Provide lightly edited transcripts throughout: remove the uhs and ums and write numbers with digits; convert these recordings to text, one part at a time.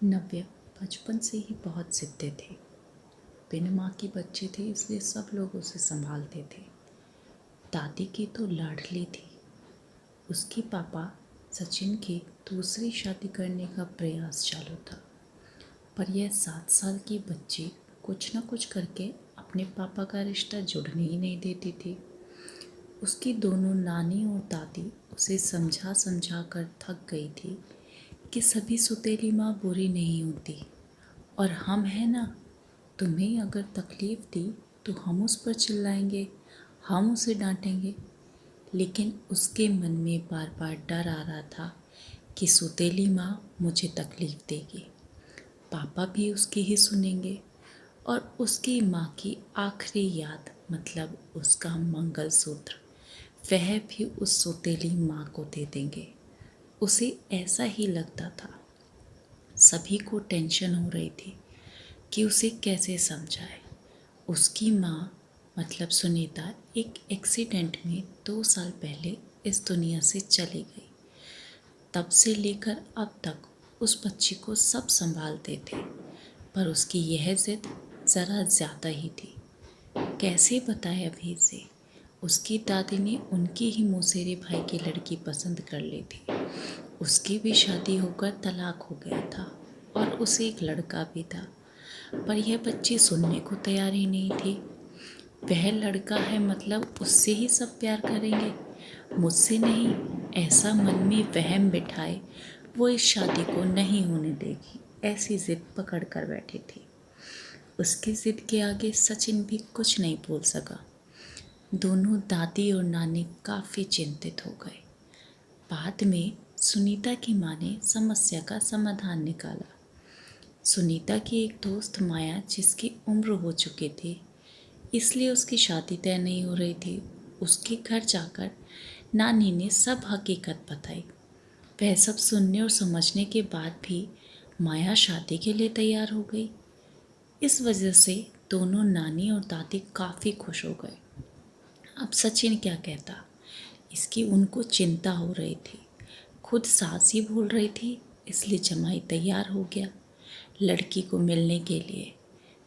नव्या बचपन से ही बहुत ज़िद्दी थे। बिन माँ की बच्चे थे, इसलिए सब लोग उसे संभालते थे। दादी की तो लाडली थी। उसके पापा सचिन की दूसरी शादी करने का प्रयास चालू था, पर यह 7 साल की बच्ची कुछ न कुछ करके अपने पापा का रिश्ता जुड़ने ही नहीं देती थी। उसकी दोनों नानी और दादी उसे समझा समझा कर थक गई थी कि सभी सौतेली माँ बुरी नहीं होती, और हम हैं ना, तुम्हें अगर तकलीफ़ दी तो हम उस पर चिल्लाएंगे, हम उसे डांटेंगे। लेकिन उसके मन में बार बार डर आ रहा था कि सौतेली माँ मुझे तकलीफ़ देगी, पापा भी उसकी ही सुनेंगे, और उसकी माँ की आखिरी याद मतलब उसका मंगलसूत्र वह भी उस सौतेली माँ को दे देंगे। उसे ऐसा ही लगता था। सभी को टेंशन हो रही थी कि उसे कैसे समझाए। उसकी माँ मतलब सुनीता एक एक्सीडेंट में 2 साल पहले इस दुनिया से चली गई। तब से लेकर अब तक उस बच्ची को सब संभालते थे, पर उसकी यह जिद ज़रा ज़्यादा ही थी। कैसे बताए अभी से? उसकी दादी ने उनकी ही मौसेरे भाई की लड़की पसंद कर ली थी। उसकी भी शादी होकर तलाक हो गया था और उसे एक लड़का भी था, पर यह बच्ची सुनने को तैयार ही नहीं थी। वह लड़का है मतलब उससे ही सब प्यार करेंगे, मुझसे नहीं। ऐसा मन में वहम बिठाए वो इस शादी को नहीं होने देगी, ऐसी जिद पकड़ कर बैठी थी। उसकी जिद के आगे सचिन भी कुछ नहीं बोल सका। दोनों दादी और नानी काफ़ी चिंतित हो गए। बाद में सुनीता की माँ ने समस्या का समाधान निकाला। सुनीता की एक दोस्त माया, जिसकी उम्र हो चुकी थी, इसलिए उसकी शादी तय नहीं हो रही थी, उसके घर जाकर नानी ने सब हकीकत बताई। वह सब सुनने और समझने के बाद भी माया शादी के लिए तैयार हो गई। इस वजह से दोनों नानी और दादी काफ़ी खुश हो गए। अब सचिन क्या कहता, इसकी उनको चिंता हो रही थी। खुद सास ही बोल रही थी, इसलिए जमाई तैयार हो गया लड़की को मिलने के लिए।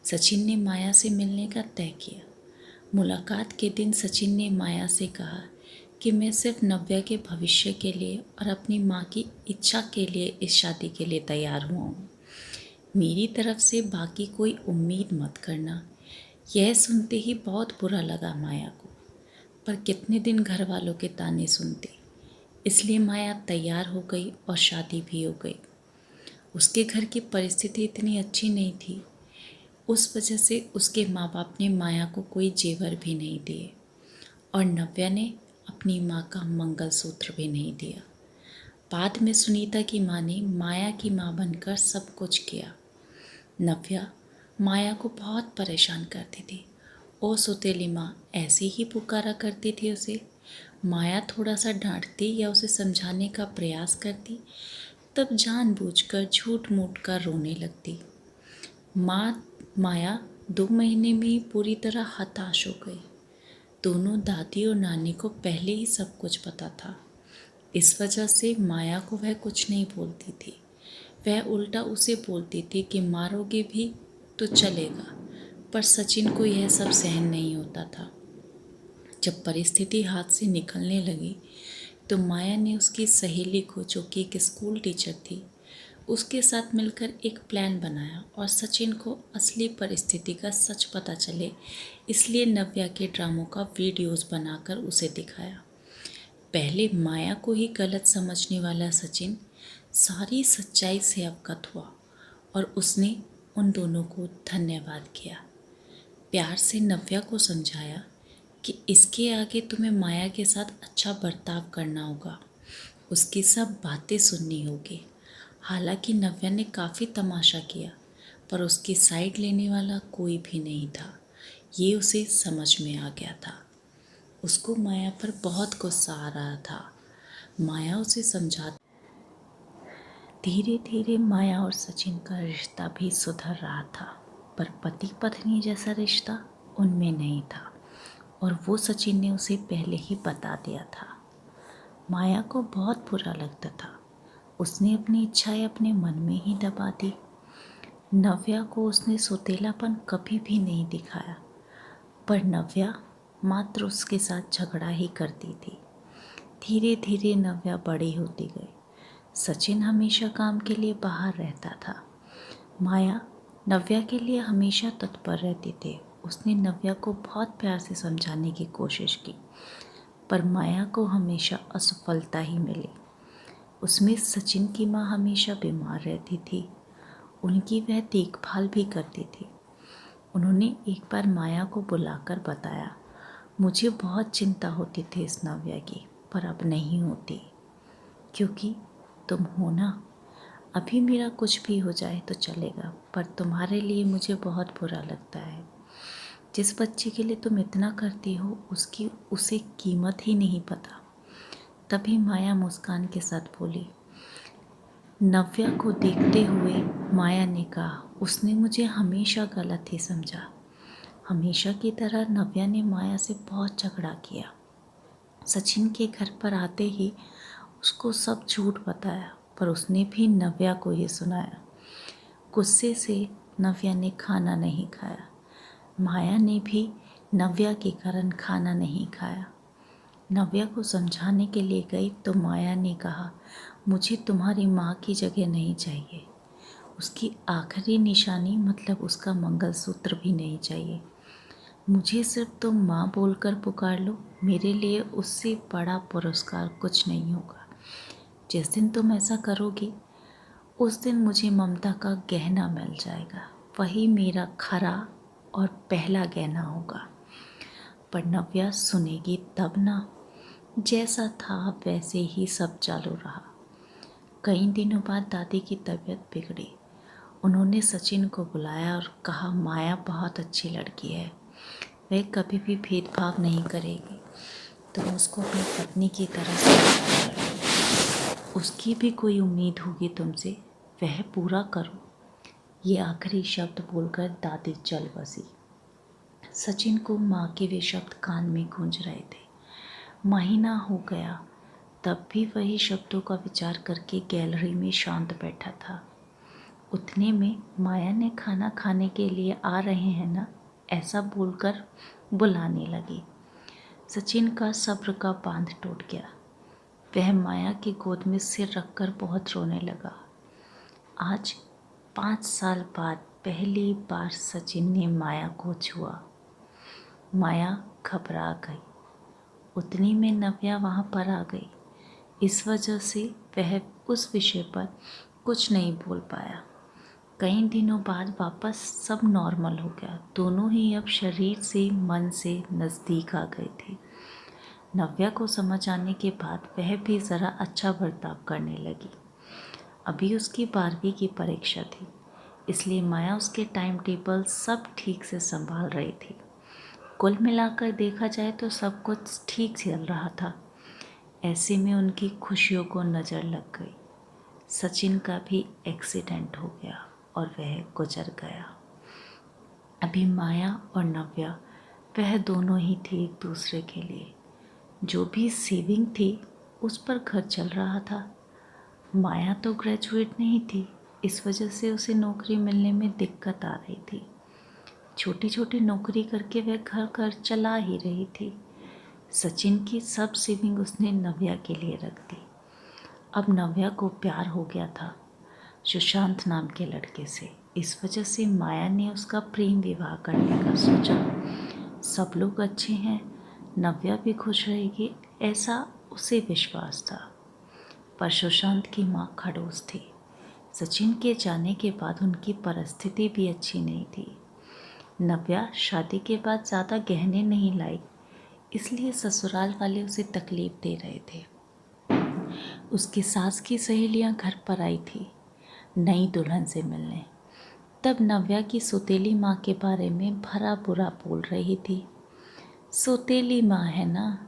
सचिन ने माया से मिलने का तय किया। मुलाकात के दिन सचिन ने माया से कहा कि मैं सिर्फ नव्या के भविष्य के लिए और अपनी माँ की इच्छा के लिए इस शादी के लिए तैयार हुआ हूँ। मेरी तरफ से बाकी कोई उम्मीद मत करना। यह सुनते ही बहुत बुरा लगा माया को, पर कितने दिन घर वालों के ताने सुनती। इसलिए माया तैयार हो गई और शादी भी हो गई। उसके घर की परिस्थिति इतनी अच्छी नहीं थी, उस वजह से उसके माँ बाप ने माया को कोई जेवर भी नहीं दिए, और नव्या ने अपनी माँ का मंगलसूत्र भी नहीं दिया। बाद में सुनीता की माँ ने माया की माँ बनकर सब कुछ किया। नव्या माया को बहुत परेशान करती थी। ओ सौतेली माँ ऐसे ही पुकारा करती थी उसे। माया थोड़ा सा डांटती या उसे समझाने का प्रयास करती, तब जानबूझकर झूठ मूठ कर रोने लगती। माया 2 महीने में ही पूरी तरह हताश हो गई। दोनों दादी और नानी को पहले ही सब कुछ पता था। इस वजह से माया को वह कुछ नहीं बोलती थी। वह उल्टा उसे बोलती थी कि मारोगे भी तो चलेगा, पर सचिन को यह सब सहन नहीं होता था। जब परिस्थिति हाथ से निकलने लगी तो माया ने उसकी सहेली को, जो कि एक स्कूल टीचर थी, उसके साथ मिलकर एक प्लान बनाया और सचिन को असली परिस्थिति का सच पता चले, इसलिए नव्या के ड्रामों का वीडियोस बनाकर उसे दिखाया। पहले माया को ही गलत समझने वाला सचिन सारी सच्चाई से अवगत हुआ और उसने उन दोनों को धन्यवाद किया। प्यार से नव्या को समझाया कि इसके आगे तुम्हें माया के साथ अच्छा बर्ताव करना होगा, उसकी सब बातें सुननी होगी। हालांकि नव्या ने काफ़ी तमाशा किया, पर उसकी साइड लेने वाला कोई भी नहीं था। ये उसे समझ में आ गया था। उसको माया पर बहुत गुस्सा आ रहा था। माया उसे समझा। धीरे धीरे माया और सचिन का रिश्ता भी सुधर रहा था, पर पति पत्नी जैसा रिश्ता उनमें नहीं था, और वो सचिन ने उसे पहले ही बता दिया था। माया को बहुत बुरा लगता था। उसने अपनी इच्छाएं अपने मन में ही दबा दी। नव्या को उसने सौतेलापन कभी भी नहीं दिखाया, पर नव्या मात्र उसके साथ झगड़ा ही करती थी। धीरे धीरे नव्या बड़ी होती गई। सचिन हमेशा काम के लिए बाहर रहता था। माया नव्या के लिए हमेशा तत्पर रहती थी। उसने नव्या को बहुत प्यार से समझाने की कोशिश की, पर माया को हमेशा असफलता ही मिली। उसमें सचिन की माँ हमेशा बीमार रहती थी। उनकी वह देखभाल भी करती थी। उन्होंने एक बार माया को बुलाकर बताया, मुझे बहुत चिंता होती थी इस नव्या की, पर अब नहीं होती, क्योंकि तुम हो ना। अभी मेरा कुछ भी हो जाए तो चलेगा, पर तुम्हारे लिए मुझे बहुत बुरा लगता है। जिस बच्चे के लिए तुम इतना करती हो उसकी उसे कीमत ही नहीं पता। तभी माया मुस्कान के साथ बोली। नव्या को देखते हुए माया ने कहा, उसने मुझे हमेशा गलत ही समझा। हमेशा की तरह नव्या ने माया से बहुत झगड़ा किया। सचिन के घर पर आते ही उसको सब झूठ बताया, पर उसने भी नव्या को ही सुनाया। गुस्से से नव्या ने खाना नहीं खाया। माया ने भी नव्या के कारण खाना नहीं खाया। नव्या को समझाने के लिए गई तो माया ने कहा, मुझे तुम्हारी माँ की जगह नहीं चाहिए। उसकी आखिरी निशानी मतलब उसका मंगलसूत्र भी नहीं चाहिए। मुझे सिर्फ तुम माँ बोलकर पुकार लो, मेरे लिए उससे बड़ा पुरस्कार कुछ नहीं होगा। जिस दिन तुम ऐसा करोगी उस दिन मुझे ममता का गहना मिल जाएगा, वही मेरा खरा और पहला गहना होगा। पर नव्या सुनेगी तब ना। जैसा था वैसे ही सब चालू रहा। कई दिनों बाद दादी की तबीयत बिगड़ी। उन्होंने सचिन को बुलाया और कहा, माया बहुत अच्छी लड़की है, वह कभी भी भेदभाव नहीं करेगी। तुम उसको अपनी पत्नी की तरह स्वीकार करो। उसकी भी कोई उम्मीद होगी तुमसे, वह पूरा करो। ये आखिरी शब्द बोलकर दादी चल बसी। सचिन को माँ के वे शब्द कान में गूंज रहे थे। महीना हो गया, तब भी वही शब्दों का विचार करके गैलरी में शांत बैठा था। उतने में माया ने खाना खाने के लिए आ रहे हैं ना, ऐसा बोलकर बुलाने लगी। सचिन का सब्र का बांध टूट गया। वह माया की गोद में सिर रखकर बहुत रोने लगा। आज 5 साल बाद पहली बार सचिन ने माया को छुआ। माया घबरा गई। उतनी में नव्या वहाँ पर आ गई। इस वजह से वह उस विषय पर कुछ नहीं बोल पाया। कई दिनों बाद वापस सब नॉर्मल हो गया। दोनों ही अब शरीर से मन से नज़दीक आ गए थे। नव्या को समझ आने के बाद वह भी ज़रा अच्छा बर्ताव करने लगी। अभी उसकी 12वीं की परीक्षा थी, इसलिए माया उसके टाइम टेबल सब ठीक से संभाल रही थी। कुल मिलाकर देखा जाए तो सब कुछ ठीक चल रहा था। ऐसे में उनकी खुशियों को नज़र लग गई। सचिन का भी एक्सीडेंट हो गया और वह गुजर गया। अभी माया और नव्या वह दोनों ही थे एक दूसरे के लिए। जो भी सेविंग थी उस पर घर चल रहा था। माया तो ग्रेजुएट नहीं थी, इस वजह से उसे नौकरी मिलने में दिक्कत आ रही थी। छोटी छोटी नौकरी करके वह घर चला ही रही थी। सचिन की सब सेविंग उसने नव्या के लिए रख दी। अब नव्या को प्यार हो गया था सुशांत नाम के लड़के से। इस वजह से माया ने उसका प्रेम विवाह करने का सोचा। सब लोग अच्छे हैं, नव्या भी खुश रहेगी, ऐसा उसे विश्वास था। पर सुशांत की माँ खड़ूस थी। सचिन के जाने के बाद उनकी परिस्थिति भी अच्छी नहीं थी। नव्या शादी के बाद ज़्यादा गहने नहीं लाई, इसलिए ससुराल वाले उसे तकलीफ़ दे रहे थे। उसकी सास की सहेलियां घर पर आई थी नई दुल्हन से मिलने। तब नव्या की सौतेली माँ के बारे में भला बुरा बोल रही थी। सौतेली माँ है ना,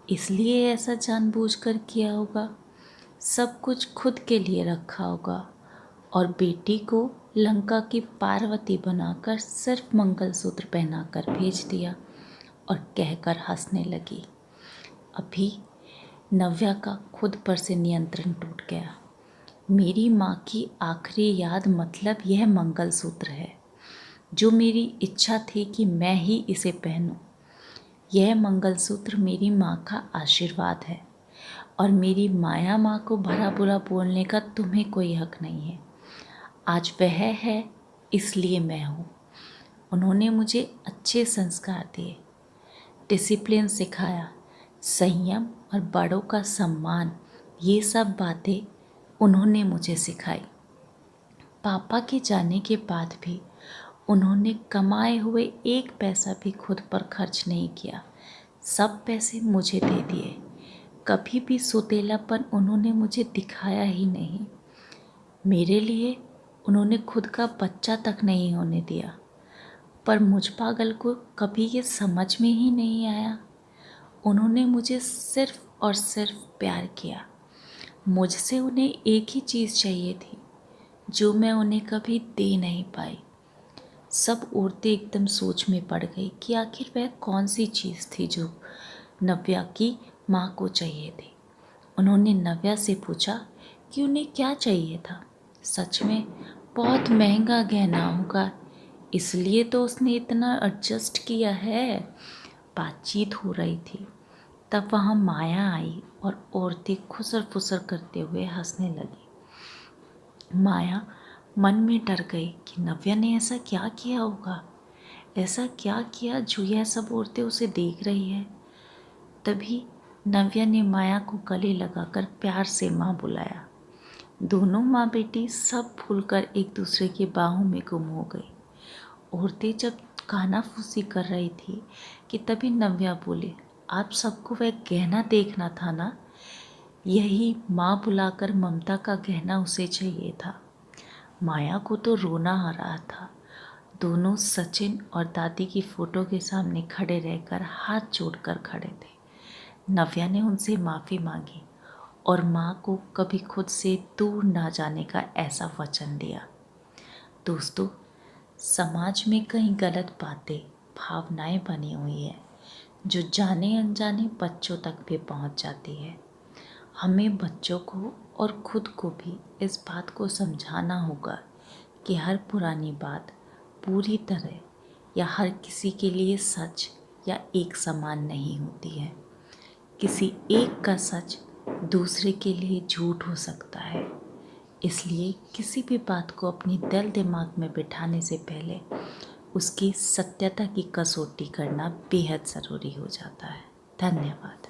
इसलिए ऐसा जानबूझकर किया होगा, सब कुछ खुद के लिए रखा होगा और बेटी को लंका की पार्वती बनाकर सिर्फ मंगलसूत्र पहनाकर भेज दिया और कहकर हंसने लगी। अभी नव्या का खुद पर से नियंत्रण टूट गया। मेरी माँ की आखिरी याद मतलब यह मंगलसूत्र है, जो मेरी इच्छा थी कि मैं ही इसे पहनूं। यह मंगलसूत्र मेरी माँ का आशीर्वाद है और मेरी माया माँ को भला बुरा बोलने का तुम्हें कोई हक नहीं है। आज वह है, इसलिए मैं हूँ। उन्होंने मुझे अच्छे संस्कार दिए, डिसिप्लिन सिखाया, संयम और बड़ों का सम्मान, ये सब बातें उन्होंने मुझे सिखाई। पापा के जाने के बाद भी उन्होंने कमाए हुए एक पैसा भी खुद पर खर्च नहीं किया, सब पैसे मुझे दे दिए। कभी भी सौतेलापन उन्होंने मुझे दिखाया ही नहीं। मेरे लिए उन्होंने खुद का बच्चा तक नहीं होने दिया, पर मुझ पागल को कभी ये समझ में ही नहीं आया। उन्होंने मुझे सिर्फ और सिर्फ प्यार किया। मुझसे उन्हें एक ही चीज़ चाहिए थी, जो मैं उन्हें कभी दे नहीं पाई। सब औरतें एकदम सोच में पड़ गई कि आखिर वह कौन सी चीज़ थी जो नव्या की माँ को चाहिए थी। उन्होंने नव्या से पूछा कि उन्हें क्या चाहिए था। सच में बहुत महंगा गहना होगा, इसलिए तो उसने इतना एडजस्ट किया है। बातचीत हो रही थी, तब वहाँ माया आई और औरतें खुसर फुसर करते हुए हंसने लगी। माया मन में डर गई कि नव्या ने ऐसा क्या किया होगा, ऐसा क्या किया जो यह सब औरतें उसे देख रही है। तभी नव्या ने माया को गले लगाकर प्यार से माँ बुलाया। दोनों माँ बेटी सब भूलकर एक दूसरे की बाहों में गुम हो गई। औरतें जब कानाफूसी कर रही थी कि तभी नव्या बोले, आप सबको वह गहना देखना था ना, यही माँ बुलाकर ममता का गहना उसे चाहिए था। माया को तो रोना आ रहा था। दोनों सचिन और दादी की फ़ोटो के सामने खड़े रहकर हाथ जोड़कर खड़े थे। नव्या ने उनसे माफ़ी मांगी और माँ को कभी खुद से दूर ना जाने का ऐसा वचन दिया। दोस्तों, समाज में कई गलत बातें, भावनाएं बनी हुई है, जो जाने अनजाने बच्चों तक भी पहुंच जाती है। हमें बच्चों को और खुद को भी इस बात को समझाना होगा कि हर पुरानी बात पूरी तरह या हर किसी के लिए सच या एक समान नहीं होती है। किसी एक का सच दूसरे के लिए झूठ हो सकता है। इसलिए किसी भी बात को अपनी दिल दिमाग में बिठाने से पहले उसकी सत्यता की कसौटी करना बेहद ज़रूरी हो जाता है। धन्यवाद।